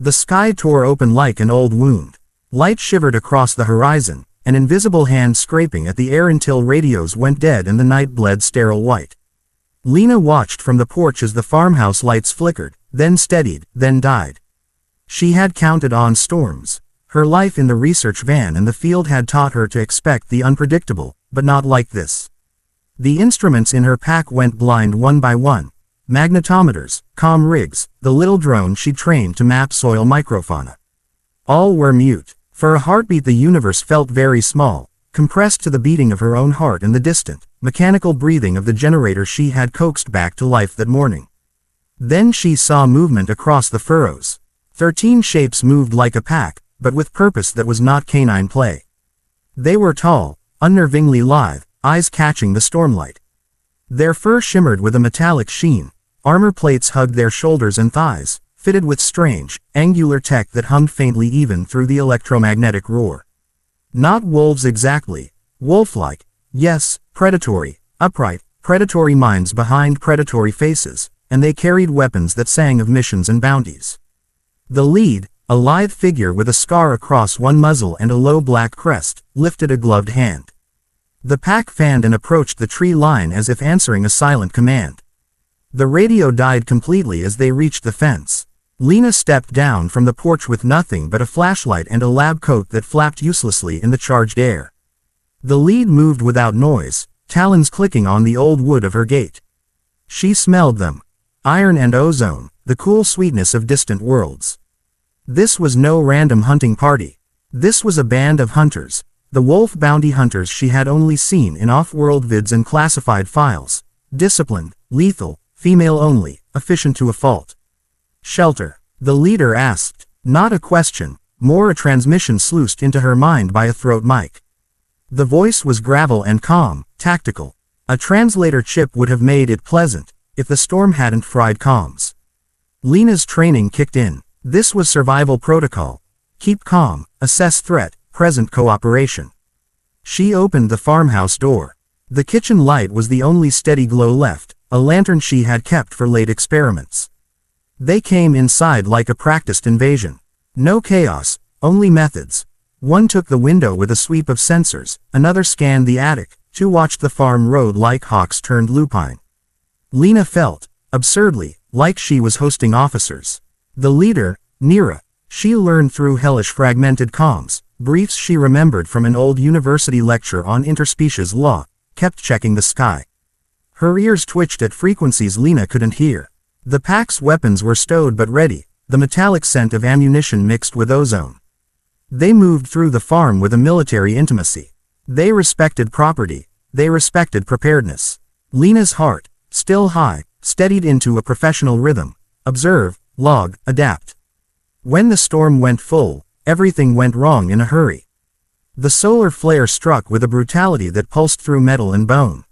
The sky tore open like an old wound. Light shivered across the horizon, an invisible hand scraping at the air until radios went dead and the night bled sterile white. Lina watched from the porch as the farmhouse lights flickered, then steadied, then died. She had counted on storms. Her life in the research van and the field had taught her to expect the unpredictable, but not like this. The instruments in her pack went blind one by one. Magnetometers, comm rigs, the little drone she trained to map soil microfauna. All were mute. For a heartbeat the universe felt very small, compressed to the beating of her own heart and the distant, mechanical breathing of the generator she had coaxed back to life that morning. Then she saw movement across the furrows. 13 shapes moved like a pack, but with purpose that was not canine play. They were tall, unnervingly lithe, eyes catching the stormlight. Their fur shimmered with a metallic sheen, armor plates hugged their shoulders and thighs, fitted with strange, angular tech that hummed faintly even through the electromagnetic roar. Not wolves exactly, wolf-like, yes, predatory, upright, predatory minds behind predatory faces, and they carried weapons that sang of missions and bounties. The lead, a lithe figure with a scar across one muzzle and a low black crest, lifted a gloved hand. The pack fanned and approached the tree line as if answering a silent command. The radio died completely as they reached the fence. Lina stepped down from the porch with nothing but a flashlight and a lab coat that flapped uselessly in the charged air. The lead moved without noise, talons clicking on the old wood of her gate. She smelled them. Iron and ozone, the cool sweetness of distant worlds. This was no random hunting party. This was a band of hunters, the wolf bounty hunters she had only seen in off-world vids and classified files. Disciplined, lethal, female only, efficient to a fault. Shelter, the leader asked. Not a question, more a transmission sluiced into her mind by a throat mic. The voice was gravel and calm, tactical. A translator chip would have made it pleasant, if the storm hadn't fried comms. Lina's training kicked in. This was survival protocol. Keep calm, assess threat, present cooperation. She opened the farmhouse door. The kitchen light was the only steady glow left, a lantern she had kept for late experiments. They came inside like a practiced invasion. No chaos, only methods. One took the window with a sweep of sensors, another scanned the attic, two watched the farm road like hawks turned lupine. Lina felt, absurdly, like she was hosting officers. The leader, Nira, she learned through hellish fragmented comms, briefs she remembered from an old university lecture on interspecies law, kept checking the sky. Her ears twitched at frequencies Lina couldn't hear. The pack's weapons were stowed but ready, the metallic scent of ammunition mixed with ozone. They moved through the farm with a military intimacy. They respected property, they respected preparedness. Lina's heart, still high, steadied into a professional rhythm. Observe, log, adapt. When the storm went full, everything went wrong in a hurry. The solar flare struck with a brutality that pulsed through metal and bone.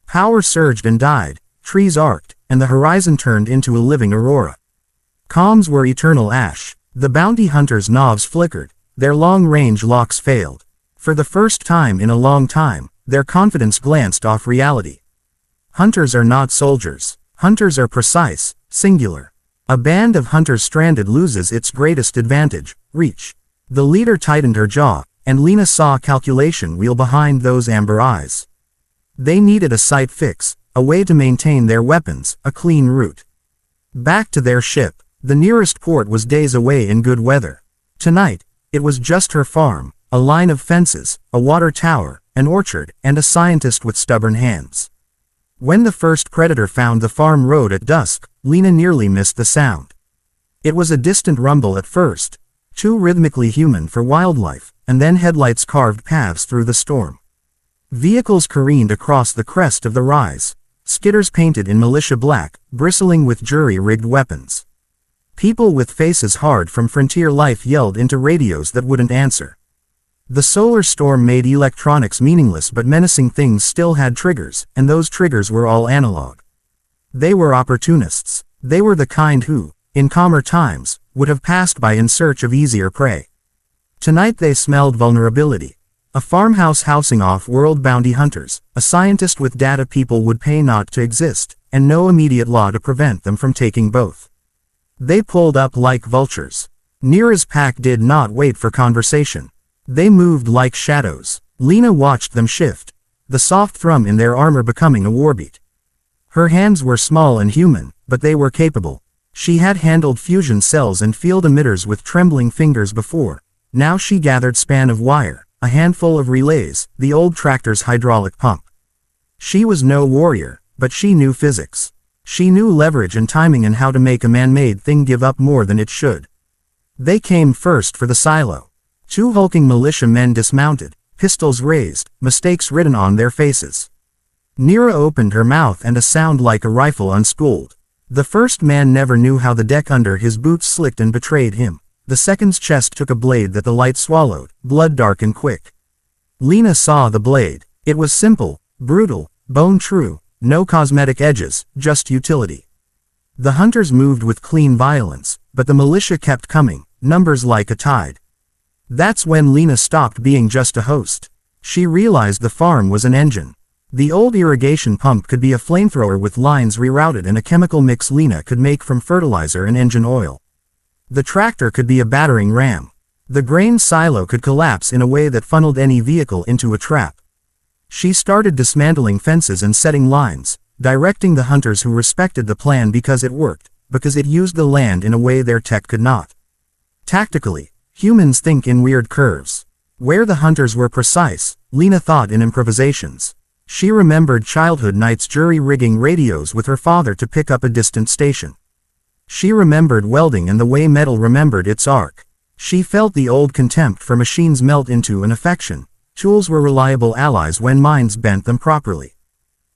Power surged and died, trees arced, and the horizon turned into a living aurora. Comms were eternal ash. The bounty hunters' knobs flickered, their long-range locks failed. For the first time in a long time, their confidence glanced off reality. Hunters are not soldiers. Hunters are precise, singular. A band of hunters stranded loses its greatest advantage, reach. The leader tightened her jaw, and Lina saw calculation wheel behind those amber eyes. They needed a site fix, a way to maintain their weapons, a clean route. Back to their ship. The nearest port was days away in good weather. Tonight, it was just her farm, a line of fences, a water tower, an orchard, and a scientist with stubborn hands. When the first predator found the farm road at dusk, Lina nearly missed the sound. It was a distant rumble at first, too rhythmically human for wildlife, and then headlights carved paths through the storm. Vehicles careened across the crest of the rise, skidders painted in militia black, bristling with jury-rigged weapons. People with faces hard from frontier life yelled into radios that wouldn't answer. The solar storm made electronics meaningless, but menacing things still had triggers, and those triggers were all analog. They were opportunists. They were the kind who, in calmer times, would have passed by in search of easier prey. Tonight they smelled vulnerability. A farmhouse housing off-world bounty hunters, a scientist with data people would pay not to exist, and no immediate law to prevent them from taking both. They pulled up like vultures. Nira's pack did not wait for conversation. They moved like shadows. Lina watched them shift, the soft thrum in their armor becoming a warbeat. Her hands were small and human, but they were capable. She had handled fusion cells and field emitters with trembling fingers before. Now she gathered span of wire, a handful of relays, the old tractor's hydraulic pump. She was no warrior, but she knew physics. She knew leverage and timing and how to make a man-made thing give up more than it should. They came first for the silo. 2 hulking militia men dismounted, pistols raised, mistakes written on their faces. Nira opened her mouth and a sound like a rifle unspooled. The first man never knew how the deck under his boots slicked and betrayed him. The second's chest took a blade that the light swallowed, blood dark and quick. Lina saw the blade. It was simple, brutal, bone true, no cosmetic edges, just utility. The hunters moved with clean violence, but the militia kept coming, numbers like a tide. That's when Lina stopped being just a host. She realized the farm was an engine. The old irrigation pump could be a flamethrower with lines rerouted and a chemical mix Lina could make from fertilizer and engine oil. The tractor could be a battering ram. The grain silo could collapse in a way that funneled any vehicle into a trap. She started dismantling fences and setting lines, directing the hunters who respected the plan because it worked, because it used the land in a way their tech could not. Tactically, humans think in weird curves. Where the hunters were precise, Lina thought in improvisations. She remembered childhood nights jury-rigging radios with her father to pick up a distant station. She remembered welding and the way metal remembered its arc. She felt the old contempt for machines melt into an affection. Tools were reliable allies when minds bent them properly.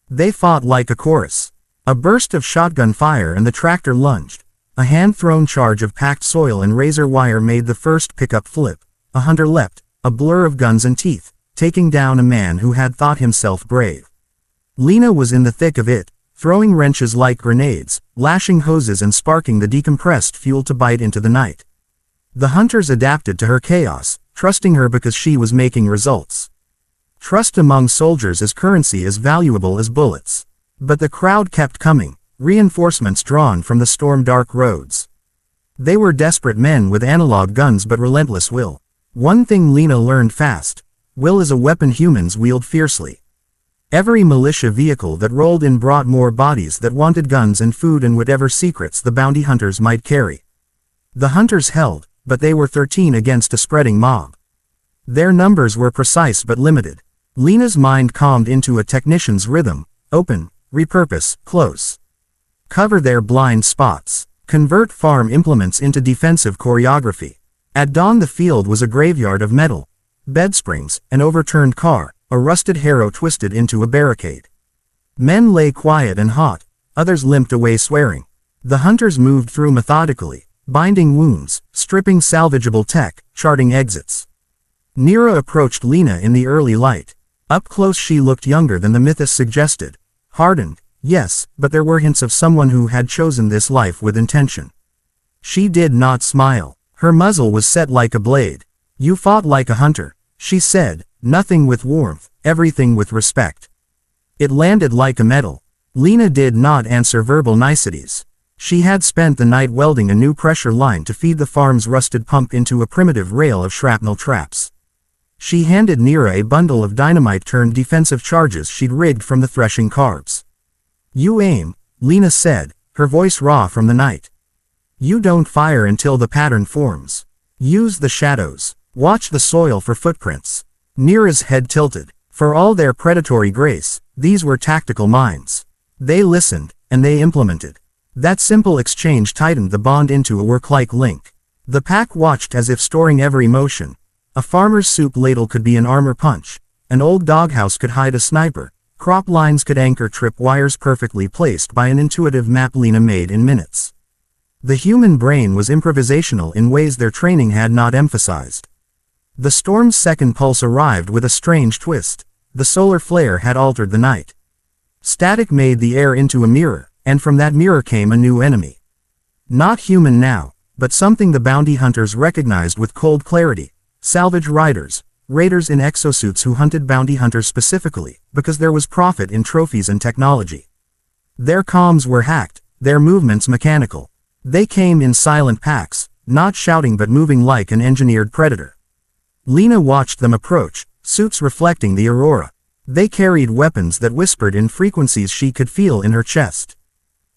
They fought like a chorus. A burst of shotgun fire and the tractor lunged. A hand-thrown charge of packed soil and razor wire made the first pickup flip. A hunter leapt, a blur of guns and teeth, taking down a man who had thought himself brave. Lina was in the thick of it, throwing wrenches like grenades, lashing hoses and sparking the decompressed fuel to bite into the night. The hunters adapted to her chaos, trusting her because she was making results. Trust among soldiers is currency as valuable as bullets. But the crowd kept coming, reinforcements drawn from the storm-dark roads. They were desperate men with analog guns but relentless will. One thing Lina learned fast: will is a weapon humans wield fiercely. Every militia vehicle that rolled in brought more bodies that wanted guns and food and whatever secrets the bounty hunters might carry. The hunters held, but they were 13 against a spreading mob. Their numbers were precise but limited. Lina's mind calmed into a technician's rhythm: open, repurpose, close. Cover their blind spots. Convert farm implements into defensive choreography. At dawn the field was a graveyard of metal, bed springs, an overturned car, a rusted harrow twisted into a barricade. Men lay quiet and hot, others limped away swearing. The hunters moved through methodically, binding wounds, stripping salvageable tech, charting exits. Nira approached Lina in the early light. Up close she looked younger than the mythos suggested. Hardened, yes, but there were hints of someone who had chosen this life with intention. She did not smile. Her muzzle was set like a blade. You fought like a hunter, she said, nothing with warmth, everything with respect. It landed like a metal. Lina did not answer verbal niceties. She had spent the night welding a new pressure line to feed the farm's rusted pump into a primitive rail of shrapnel traps. She handed Nira a bundle of dynamite-turned defensive charges she'd rigged from the threshing carbs. You aim, Lina said, her voice raw from the night. You don't fire until the pattern forms. Use the shadows. Watch the soil for footprints. Nira's head tilted. For all their predatory grace, these were tactical minds. They listened, and they implemented. That simple exchange tightened the bond into a work-like link. The pack watched as if storing every motion. A farmer's soup ladle could be an armor punch. An old doghouse could hide a sniper. Crop lines could anchor trip wires perfectly placed by an intuitive map Lina made in minutes. The human brain was improvisational in ways their training had not emphasized. The storm's second pulse arrived with a strange twist. The solar flare had altered the night. Static made the air into a mirror, and from that mirror came a new enemy. Not human now, but something the bounty hunters recognized with cold clarity: salvage riders, raiders in exosuits who hunted bounty hunters specifically, because there was profit in trophies and technology. Their comms were hacked, their movements mechanical. They came in silent packs, not shouting but moving like an engineered predator. Lina watched them approach, suits reflecting the aurora. They carried weapons that whispered in frequencies she could feel in her chest.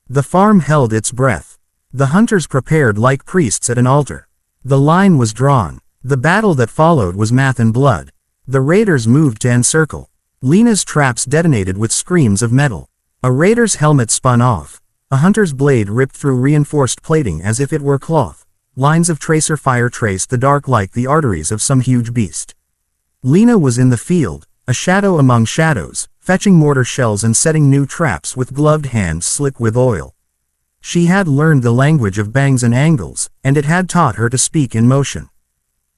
The farm held its breath. The hunters prepared like priests at an altar. The line was drawn. The battle that followed was math and blood. The raiders moved to encircle. Lina's traps detonated with screams of metal. A raider's helmet spun off. A hunter's blade ripped through reinforced plating as if it were cloth. Lines of tracer fire traced the dark like the arteries of some huge beast. Lina was in the field, a shadow among shadows, fetching mortar shells and setting new traps with gloved hands slick with oil. She had learned the language of bangs and angles, and it had taught her to speak in motion.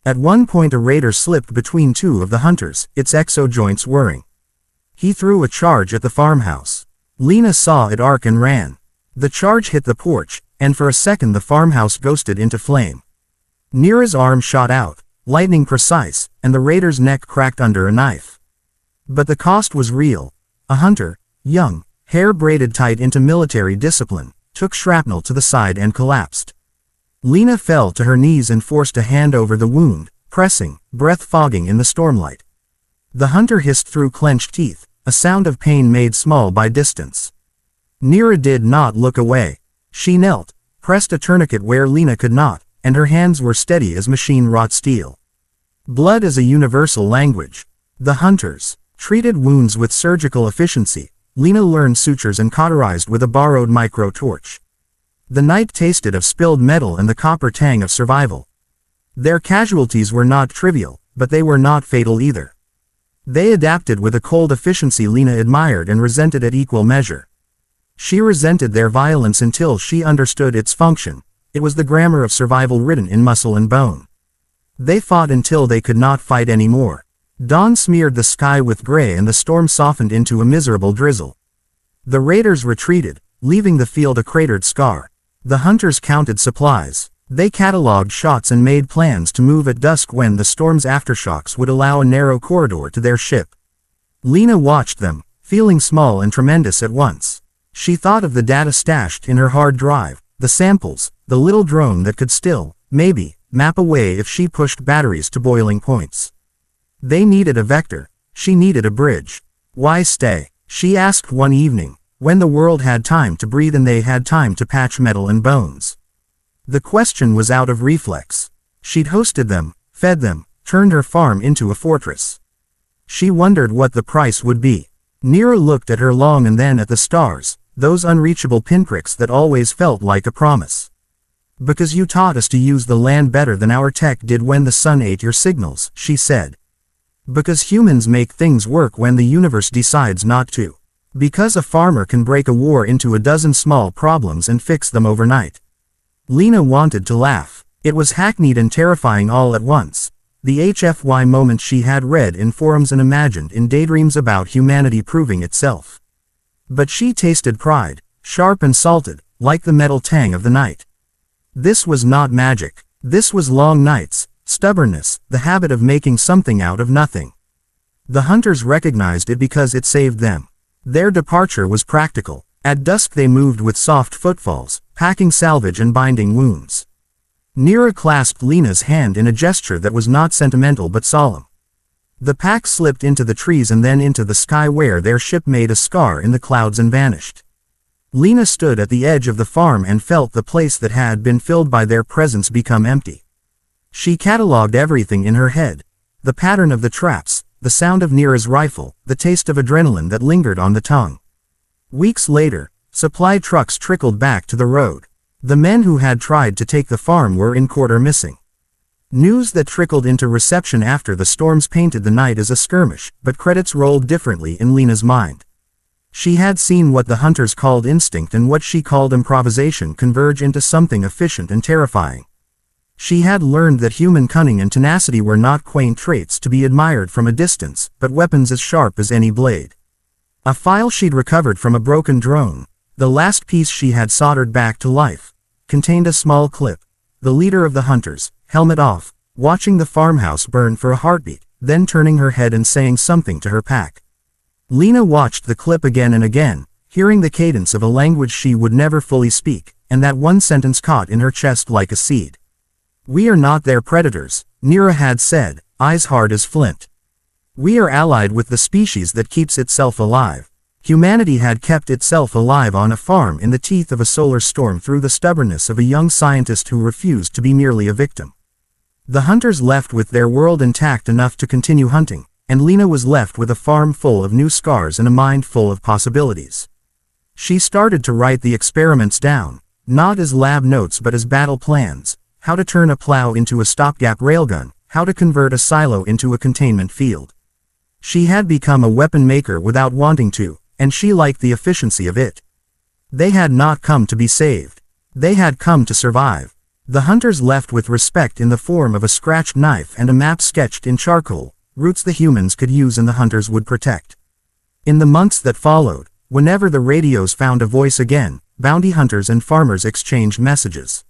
At one point a raider slipped between two of the hunters, its exo-joints whirring. He threw a charge at the farmhouse. Lina saw it arc and ran. The charge hit the porch, and for a second the farmhouse ghosted into flame. Nira's arm shot out, lightning precise, and the raider's neck cracked under a knife. But the cost was real. A hunter, young, hair braided tight into military discipline, took shrapnel to the side and collapsed. Lina fell to her knees and forced a hand over the wound, pressing, breath fogging in the stormlight. The hunter hissed through clenched teeth, a sound of pain made small by distance. Nira did not look away. She knelt, pressed a tourniquet where Lina could not, and her hands were steady as machine-wrought steel. Blood is a universal language. The hunters treated wounds with surgical efficiency. Lina learned sutures and cauterized with a borrowed micro-torch. The night tasted of spilled metal and the copper tang of survival. Their casualties were not trivial, but they were not fatal either. They adapted with a cold efficiency Lina admired and resented at equal measure. She resented their violence until she understood its function. It was the grammar of survival written in muscle and bone. They fought until they could not fight anymore. Dawn smeared the sky with gray and the storm softened into a miserable drizzle. The raiders retreated, leaving the field a cratered scar. The hunters counted supplies. They catalogued shots and made plans to move at dusk when the storm's aftershocks would allow a narrow corridor to their ship. Lina watched them, feeling small and tremendous at once. She thought of the data stashed in her hard drive, the samples, the little drone that could still, maybe, map away if she pushed batteries to boiling points. They needed a vector. She needed a bridge. Why stay? She asked one evening, when the world had time to breathe and they had time to patch metal and bones. The question was out of reflex. She'd hosted them, fed them, turned her farm into a fortress. She wondered what the price would be. Nira looked at her long and then at the stars, those unreachable pinpricks that always felt like a promise. Because you taught us to use the land better than our tech did when the sun ate your signals, she said. Because humans make things work when the universe decides not to. Because a farmer can break a war into a dozen small problems and fix them overnight. Lina wanted to laugh. It was hackneyed and terrifying all at once. The HFY moment she had read in forums and imagined in daydreams about humanity proving itself. But she tasted pride, sharp and salted, like the metal tang of the night. This was not magic. This was long nights, stubbornness, the habit of making something out of nothing. The hunters recognized it because it saved them. Their departure was practical. At dusk they moved with soft footfalls, packing salvage and binding wounds. Nira clasped Lina's hand in a gesture that was not sentimental but solemn. The pack slipped into the trees and then into the sky where their ship made a scar in the clouds and vanished. Lina stood at the edge of the farm and felt the place that had been filled by their presence become empty. She catalogued everything in her head. The pattern of the traps, the sound of Nira's rifle, the taste of adrenaline that lingered on the tongue. Weeks later, supply trucks trickled back to the road. The men who had tried to take the farm were in quarter missing. News that trickled into reception after the storms painted the night as a skirmish, but credits rolled differently in Lina's mind. She had seen what the hunters called instinct and what she called improvisation converge into something efficient and terrifying. She had learned that human cunning and tenacity were not quaint traits to be admired from a distance, but weapons as sharp as any blade. A file she'd recovered from a broken drone, the last piece she had soldered back to life, contained a small clip. The leader of the hunters, helmet off, watching the farmhouse burn for a heartbeat, then turning her head and saying something to her pack. Lina watched the clip again and again, hearing the cadence of a language she would never fully speak, and that one sentence caught in her chest like a seed. We are not their predators, Nira had said, eyes hard as flint. We are allied with the species that keeps itself alive. Humanity had kept itself alive on a farm in the teeth of a solar storm through the stubbornness of a young scientist who refused to be merely a victim. The hunters left with their world intact enough to continue hunting, and Lina was left with a farm full of new scars and a mind full of possibilities. She started to write the experiments down, not as lab notes but as battle plans: how to turn a plow into a stopgap railgun, how to convert a silo into a containment field. She had become a weapon maker without wanting to, and she liked the efficiency of it. They had not come to be saved. They had come to survive. The hunters left with respect in the form of a scratched knife and a map sketched in charcoal, routes the humans could use and the hunters would protect. In the months that followed, whenever the radios found a voice again, bounty hunters and farmers exchanged messages.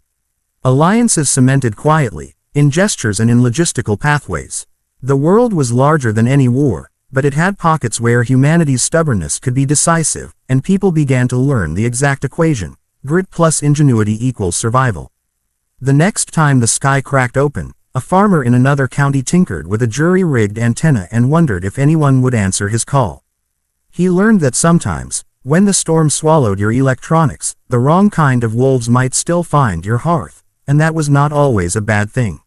Alliances cemented quietly, in gestures and in logistical pathways. The world was larger than any war, but it had pockets where humanity's stubbornness could be decisive, and people began to learn the exact equation: grit plus ingenuity equals survival. The next time the sky cracked open, a farmer in another county tinkered with a jury-rigged antenna and wondered if anyone would answer his call. He learned that sometimes, when the storm swallowed your electronics, the wrong kind of wolves might still find your hearth, and that was not always a bad thing.